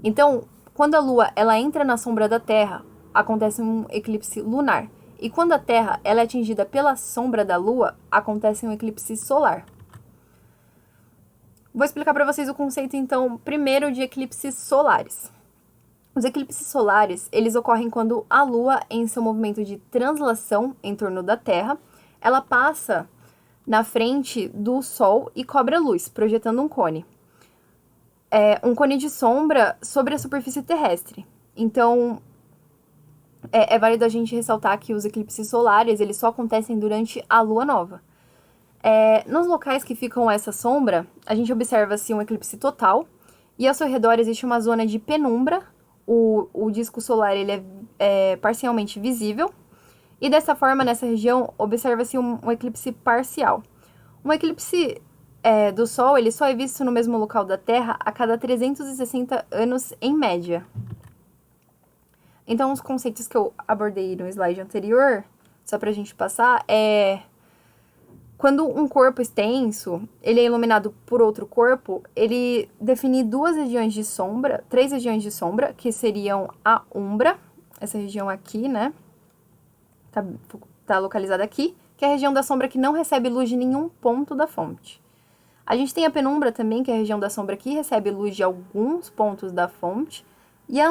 Então, quando a Lua ela entra na sombra da Terra, acontece um eclipse lunar. E quando a Terra ela é atingida pela sombra da Lua, acontece um eclipse solar. Vou explicar para vocês o conceito, então, primeiro de eclipses solares. Os eclipses solares, eles ocorrem quando a Lua, em seu movimento de translação em torno da Terra, ela passa na frente do Sol e cobre a luz, projetando um cone. Um cone de sombra sobre a superfície terrestre. Então, é válido a gente ressaltar que os eclipses solares, eles só acontecem durante a lua nova. Nos locais que ficam essa sombra, a gente observa-se um eclipse total, e ao seu redor existe uma zona de penumbra, o disco solar ele é parcialmente visível, e dessa forma, nessa região, observa-se um eclipse parcial. Um eclipse do Sol, ele só é visto no mesmo local da Terra a cada 360 anos em média. Então, os conceitos que eu abordei no slide anterior, só pra gente passar, quando um corpo extenso, ele é iluminado por outro corpo, ele define três regiões de sombra, que seriam a umbra, essa região aqui, né? Tá localizada aqui, que é a região da sombra que não recebe luz de nenhum ponto da fonte. A gente tem a penumbra também, que é a região da sombra que recebe luz de alguns pontos da fonte, e a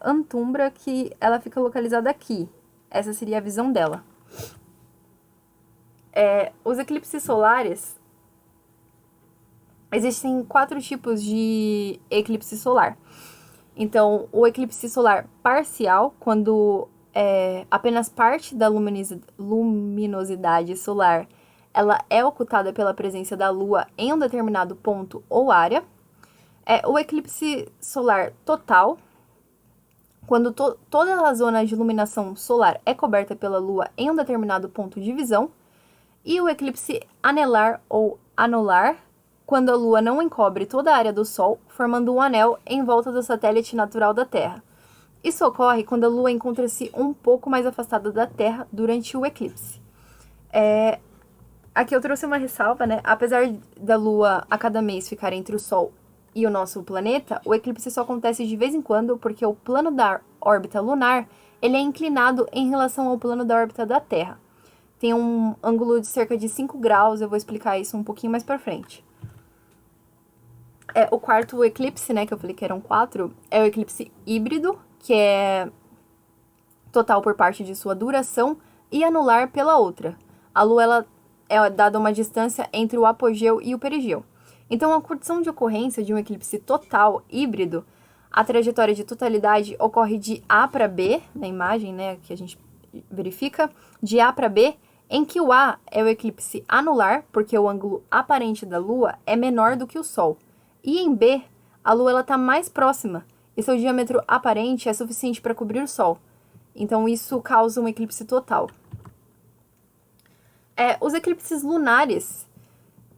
antumbra, que ela fica localizada aqui. Essa seria a visão dela. Os eclipses solares, existem 4 tipos de eclipse solar. Então, o eclipse solar parcial, quando apenas parte da luminosidade solar ela é ocultada pela presença da Lua em um determinado ponto ou área. O eclipse solar total, quando toda a zona de iluminação solar é coberta pela Lua em um determinado ponto de visão. E o eclipse anelar ou anular, quando a Lua não encobre toda a área do Sol, formando um anel em volta do satélite natural da Terra. Isso ocorre quando a Lua encontra-se um pouco mais afastada da Terra durante o eclipse. Aqui eu trouxe uma ressalva, né? Apesar da Lua a cada mês ficar entre o Sol e o nosso planeta, o eclipse só acontece de vez em quando porque o plano da órbita lunar ele é inclinado em relação ao plano da órbita da Terra. Tem um ângulo de cerca de 5 graus, eu vou explicar isso um pouquinho mais pra frente. O quarto eclipse, né, que eu falei que eram 4, é o eclipse híbrido, que é total por parte de sua duração e anular pela outra. A Lua ela é dada uma distância entre o apogeu e o perigeu. Então, a condição de ocorrência de um eclipse total híbrido, a trajetória de totalidade ocorre de A para B, na imagem, né, que a gente verifica, de A para B, em que o A é o eclipse anular, porque o ângulo aparente da Lua é menor do que o Sol. E em B, a Lua está mais próxima, e seu diâmetro aparente é suficiente para cobrir o Sol. Então, isso causa um eclipse total. Os eclipses lunares,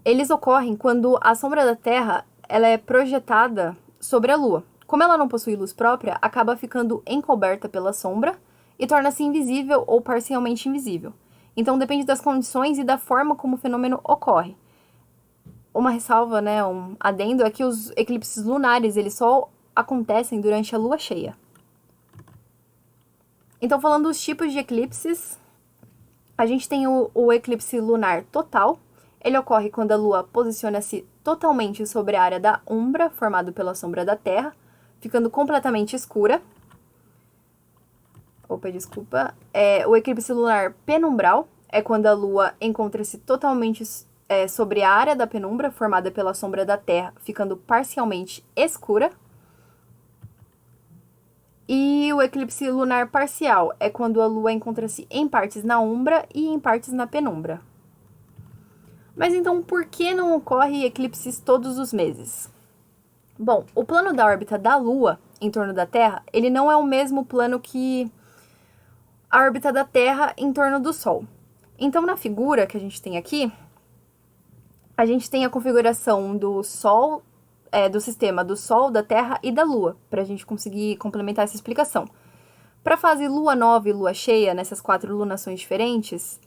eles ocorrem quando a sombra da Terra ela é projetada sobre a Lua. Como ela não possui luz própria, acaba ficando encoberta pela sombra e torna-se invisível ou parcialmente invisível. Então, depende das condições e da forma como o fenômeno ocorre. Uma ressalva, né, um adendo, é que os eclipses lunares, eles só acontecem durante a lua cheia. Então, falando dos tipos de eclipses, a gente tem o eclipse lunar total. Ele ocorre quando a Lua posiciona-se totalmente sobre a área da umbra, formado pela sombra da Terra, ficando completamente escura. O eclipse lunar penumbral é quando a Lua encontra-se totalmente sobre a área da penumbra, formada pela sombra da Terra, ficando parcialmente escura. E o eclipse lunar parcial é quando a Lua encontra-se em partes na umbra e em partes na penumbra. Mas então, por que não ocorre eclipses todos os meses? Bom, o plano da órbita da Lua em torno da Terra, ele não é o mesmo plano que a órbita da Terra em torno do Sol. Então, na figura que a gente tem aqui, a gente tem a configuração do Sol, do sistema do Sol, da Terra e da Lua, para a gente conseguir complementar essa explicação. Para a fase Lua nova e Lua cheia, nessas 4 lunações diferentes,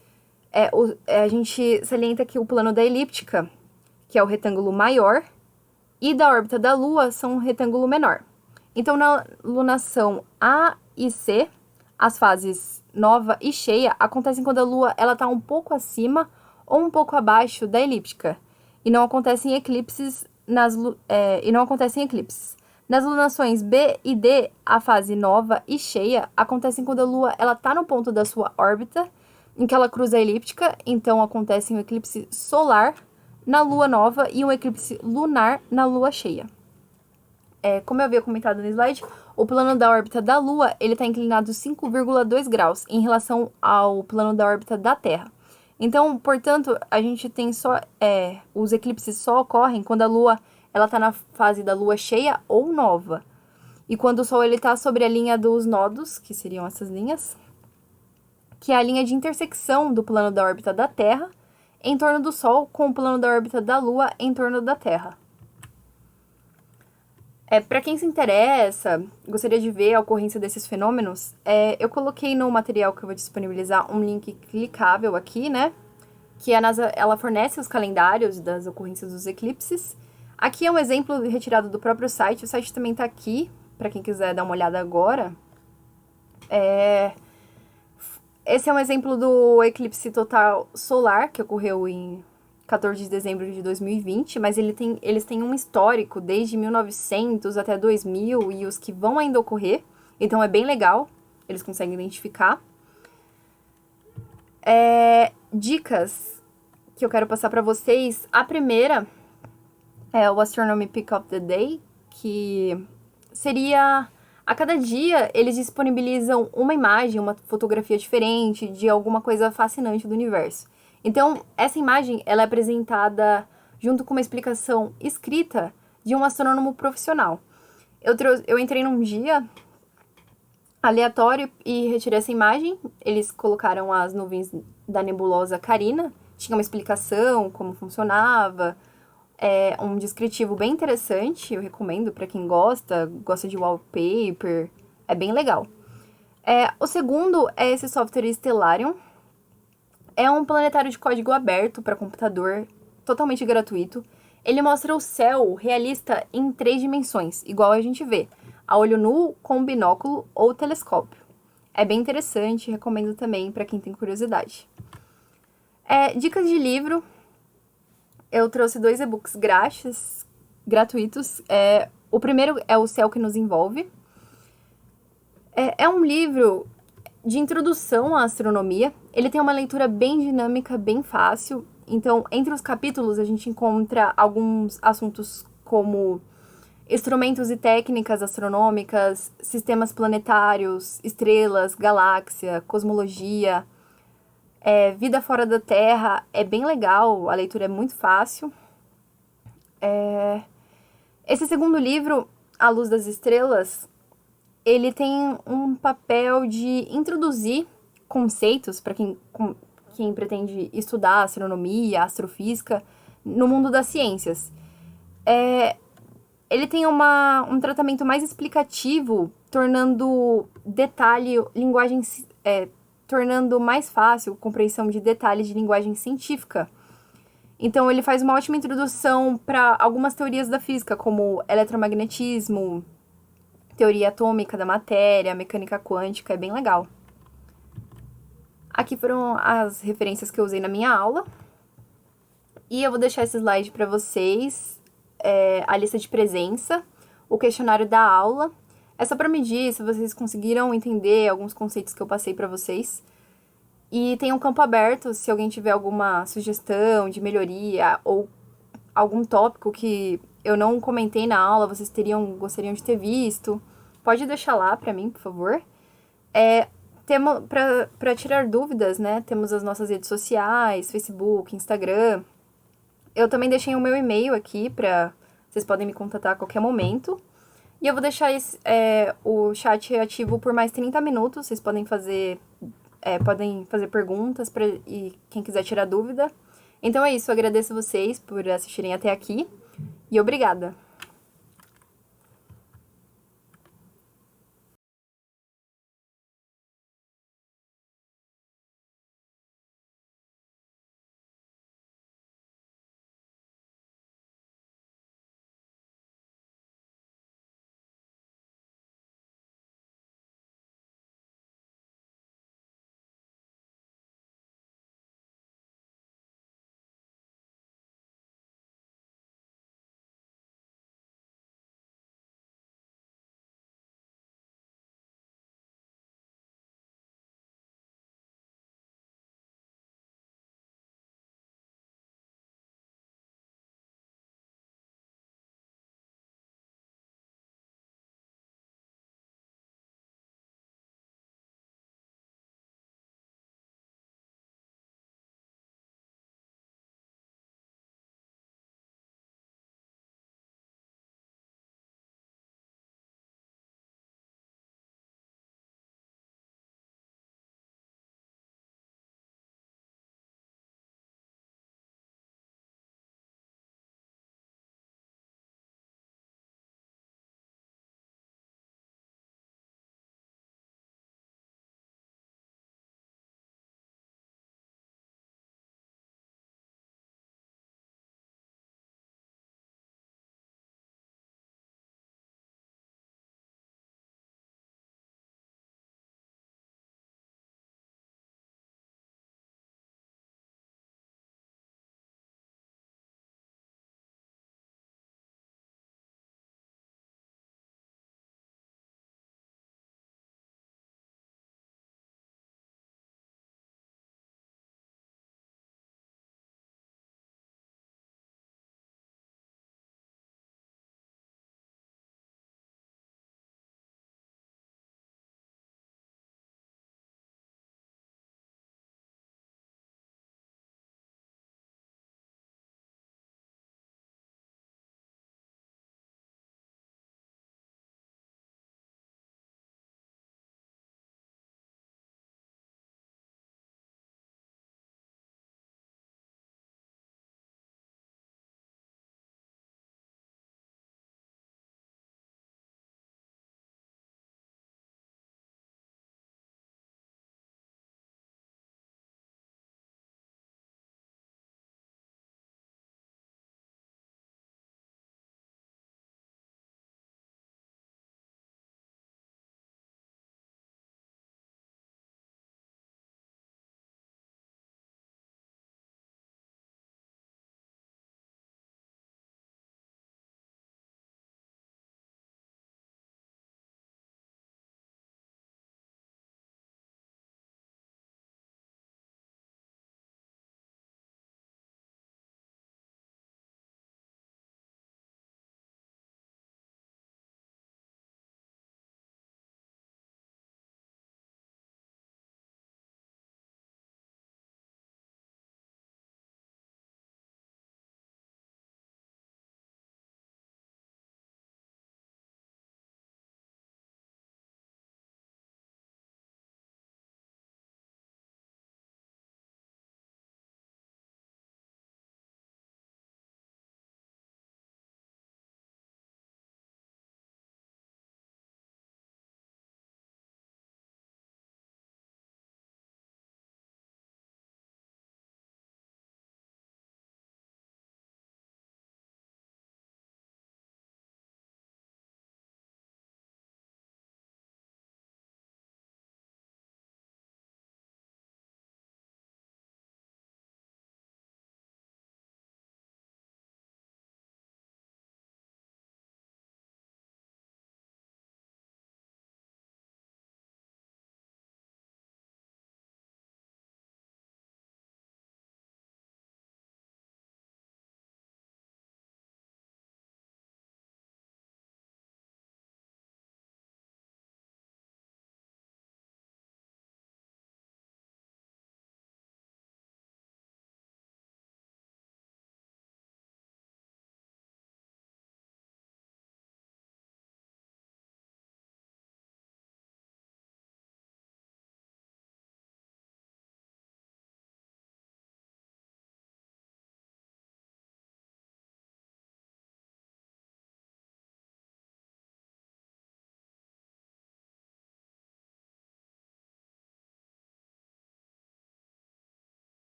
a gente salienta que o plano da elíptica, que é o retângulo maior, e da órbita da Lua são um retângulo menor. Então, na lunação A e C, as fases nova e cheia acontecem quando a Lua está um pouco acima ou um pouco abaixo da elíptica, e não acontecem eclipses Nas lunações B e D, a fase nova e cheia acontecem quando a Lua está no ponto da sua órbita, em que ela cruza a elíptica, então acontece um eclipse solar na Lua nova e um eclipse lunar na Lua cheia. Como eu havia comentado no slide, o plano da órbita da Lua está inclinado 5,2 graus em relação ao plano da órbita da Terra. Então, portanto, a gente tem os eclipses só ocorrem quando a Lua está na fase da Lua cheia ou nova. E quando o Sol está sobre a linha dos nodos, que seriam essas linhas, que é a linha de intersecção do plano da órbita da Terra em torno do Sol com o plano da órbita da Lua em torno da Terra. Para quem se interessa, gostaria de ver a ocorrência desses fenômenos, eu coloquei no material que eu vou disponibilizar um link clicável aqui, né? Que a NASA ela fornece os calendários das ocorrências dos eclipses. Aqui é um exemplo retirado do próprio site, o site também está aqui, para quem quiser dar uma olhada agora. Esse é um exemplo do eclipse total solar, que ocorreu em 14 de dezembro de 2020, mas eles têm um histórico desde 1900 até 2000 e os que vão ainda ocorrer, então é bem legal, eles conseguem identificar. Dicas que eu quero passar para vocês, a primeira é o Astronomy Pick of the Day, que seria, a cada dia eles disponibilizam uma imagem, uma fotografia diferente de alguma coisa fascinante do universo. Então, essa imagem ela é apresentada junto com uma explicação escrita de um astrônomo profissional. Eu entrei num dia aleatório e retirei essa imagem. Eles colocaram as nuvens da nebulosa Carina, tinha uma explicação, como funcionava, um descritivo bem interessante, eu recomendo para quem gosta de wallpaper, é bem legal. O segundo é esse software Stellarium. É um planetário de código aberto para computador, totalmente gratuito. Ele mostra o céu realista em 3 dimensões, igual a gente vê, a olho nu, com binóculo ou telescópio. É bem interessante, recomendo também para quem tem curiosidade. Dicas de livro. Eu trouxe 2 e-books gratuitos. O primeiro é O Céu que Nos Envolve. É um livro de introdução à astronomia. Ele tem uma leitura bem dinâmica, bem fácil. Então, entre os capítulos, a gente encontra alguns assuntos como instrumentos e técnicas astronômicas, sistemas planetários, estrelas, galáxia, cosmologia, vida fora da Terra. É bem legal, a leitura é muito fácil. Esse segundo livro, A Luz das Estrelas, ele tem um papel de introduzir conceitos para quem pretende estudar astronomia, astrofísica, no mundo das ciências. Ele tem um tratamento mais explicativo, tornando tornando mais fácil a compreensão de detalhes de linguagem científica. Então, ele faz uma ótima introdução para algumas teorias da física, como eletromagnetismo, teoria atômica da matéria, mecânica quântica, é bem legal. Aqui foram as referências que eu usei na minha aula. E eu vou deixar esse slide para vocês, a lista de presença, o questionário da aula. É só para medir se vocês conseguiram entender alguns conceitos que eu passei para vocês. E tem um campo aberto, se alguém tiver alguma sugestão de melhoria ou algum tópico que eu não comentei na aula, vocês gostariam de ter visto, pode deixar lá para mim, por favor. Para tirar dúvidas, né, temos as nossas redes sociais, Facebook, Instagram. Eu também deixei o meu e-mail aqui, vocês podem me contatar a qualquer momento. E eu vou deixar o chat ativo por mais 30 minutos, vocês podem fazer perguntas e quem quiser tirar dúvida. Então é isso, eu agradeço vocês por assistirem até aqui e obrigada!